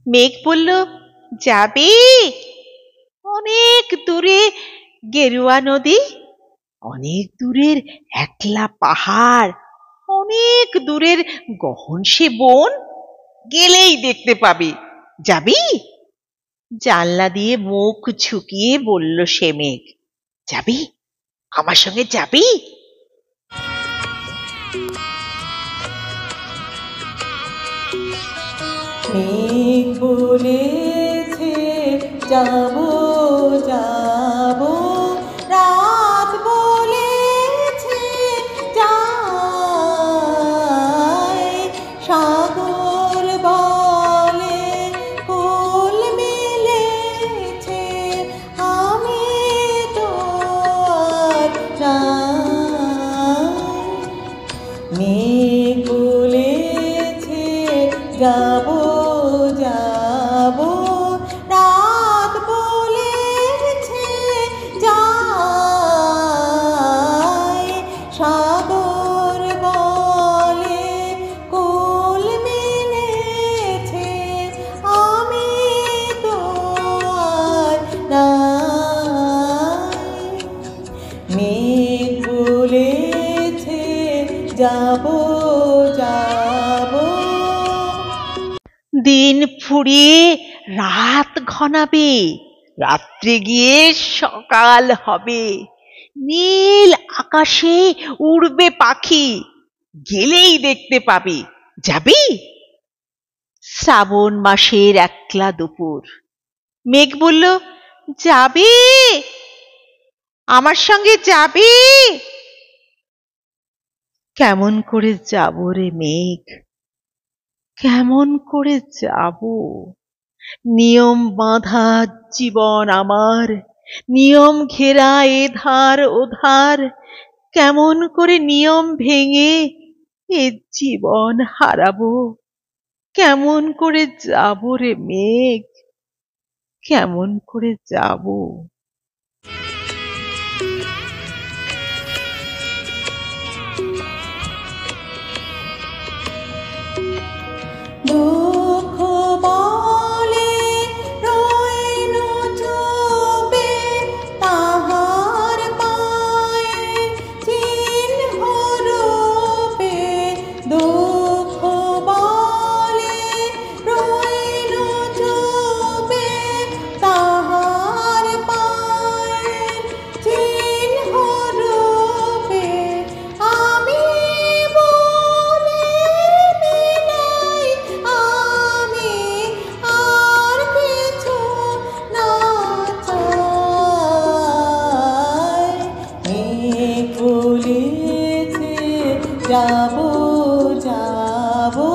মেঘ বলল, যাবি? অনেক দূরে গেরুয়া নদী, অনেক দূরের একলা পাহাড়, অনেক দূরের গহন সে বন, গেলেই দেখতে পাবি। যাবি? জানলা দিয়ে মুখ ঝুঁকিয়ে বলল সে মেঘ, যাবি? আমার সঙ্গে যাবি? মেঘ বলেছে যাবো যাবো, রাত বলেছে যাই, সাগর বলে কোল মিলেছে, আমি তো আর যাই। মেঘ বলেছে যাবো যাবো, রাত বলেছে যাই, সাগর বলে কোল মিলেছে, আমি তো আর নাই। মেঘ বলেছে যাবো যাবো। দিন ফুরিয়ে রাত ঘনাবে, রাত্রে গিয়ে সকাল হবে, নীল আকাশে উড়বে পাখি, গেলেই দেখতে পাবি। যাবি? শ্রাবণ মাসের একলা দুপুর। মেঘ বলল, যাবি? আমার সঙ্গে যাবি? কেমন করে যাব রে মেঘ, কেমন করে যাব? নিয়ম বাঁধা জীবন আমার, নিয়ম ঘেরা এধার ওধার, কেমন করে নিয়ম ভেঙে এ জীবন হারাবো? কেমন করে যাব রে মেঘ, কেমন করে যাব? দুঃখ বলে রইল চুপে, তাহার পায়ের চিহ্ন রূপে। দুঃখ বলে রইল চুপে, তাহার পায়ের চিহ্ন রূপে। আমি বলে বিদায়, আমি আর কিছু না চাই। মেঘ বলেছে যাবো যাবো।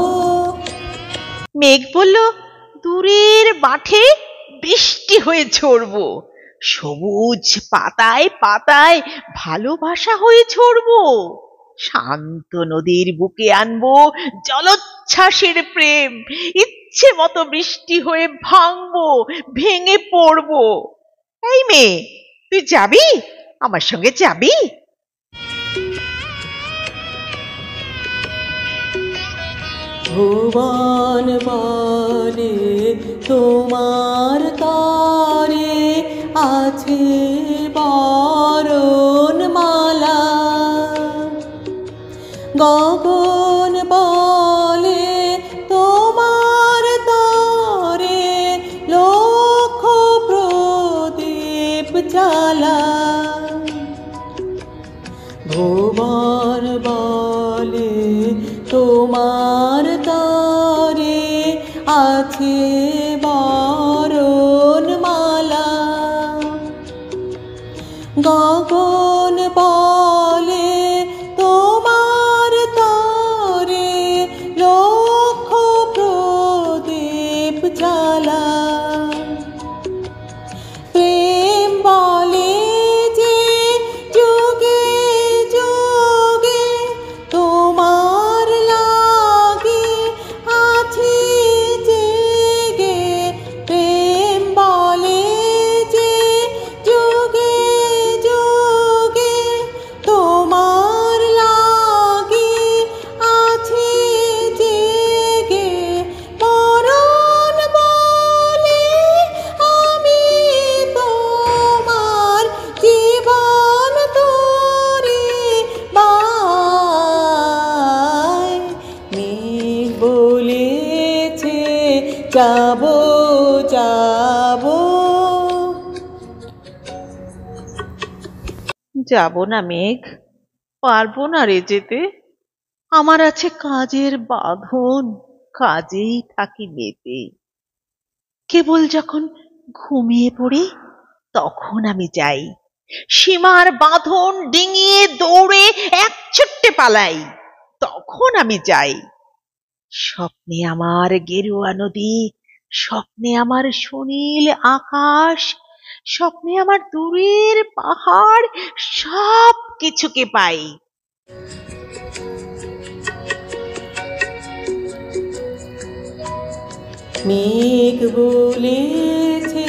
মেঘ বলল, দূরের মাঠে বৃষ্টি হয়ে ঝরবো, সবুজ পাতায় পাতায় ভালোবাসা হয়ে ঝরবো, শান্ত নদীর বুকে আনবো জলোচ্ছ্বাসের প্রেম, ইচ্ছে মতো বৃষ্টি হয়ে ভাঙবো, ভেঙে পড়বো। এই মেয়ে, তুই যাবি? আমার সঙ্গে যাবি? ভুবন বলে তোমার তরে আছে বরণমালা, গগন বলে তোমার তরে লক্ষ প্রদীপ জ্বালা। ভুবন বলে তোমার তরে আছে বরণমালা, গগন বলে তোমার তরে লক্ষ প্রদীপ জ্বালা। প্রেম বলে যে যুগে যুগে তোমার লাগে আছি জেগে, যাব যাব। যাব না মেঘ, পারবো না রে যেতে। আমার আছে কাজের বাঁধন, কাজেই থাকি মেতে। কেবল যখন ঘুমিয়ে পড়ি তখন আমি যাই, সীমার বাঁধন ডিঙিয়ে দৌড়ে এক ছুট্টে পালাই, তখন আমি যাই। স্বপ্নে আমার গেরুয়া নদী, স্বপ্নে আমার সুনীল আকাশ, স্বপ্নে আমার দূরের পাহাড়, সব কিছুকে পাই। মেঘ বলেছে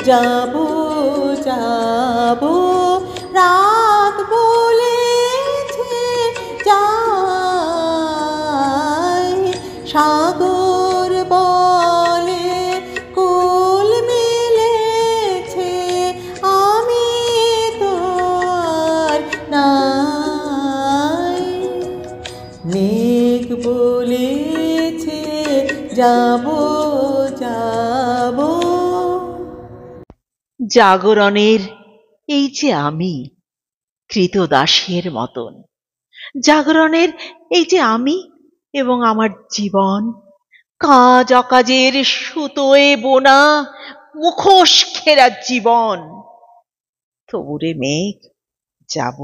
যাব যাব, রাত বলেছে যাই, সাগর বলে কোল মেলেছে, আমি তো আর নাই। মেঘ বলেছে যাব যাব। জাগরণের এই যে আমি, কৃতদাসের মতন, জাগরণের এই যে আমি এবং আমার জীবন, কাজ অকাজের সুতোয় বোনা মুখোশ ঘেরা জীবন। তবুরে মেঘ যাব,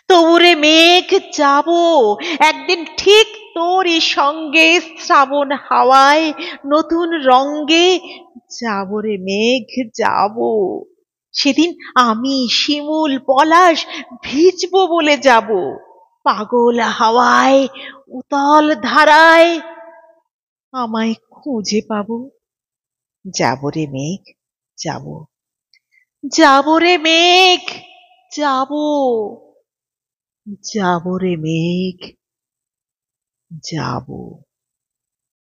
তবুরে মেঘ যাব, একদিন ঠিক তোরই সঙ্গে শ্রাবণ হাওয়ায় নতুন রঙ্গে যাব রে মেঘ যাব। সেদিন আমি শিমুল পলাশ ভিজবো বলে যাব, পাগল হাওয়ায় উতল ধারায় আমায় খুঁজে পাবো। যাব রে মেঘ যাব, যাব রে মেঘ যাব, যাব রে মেঘ যাব।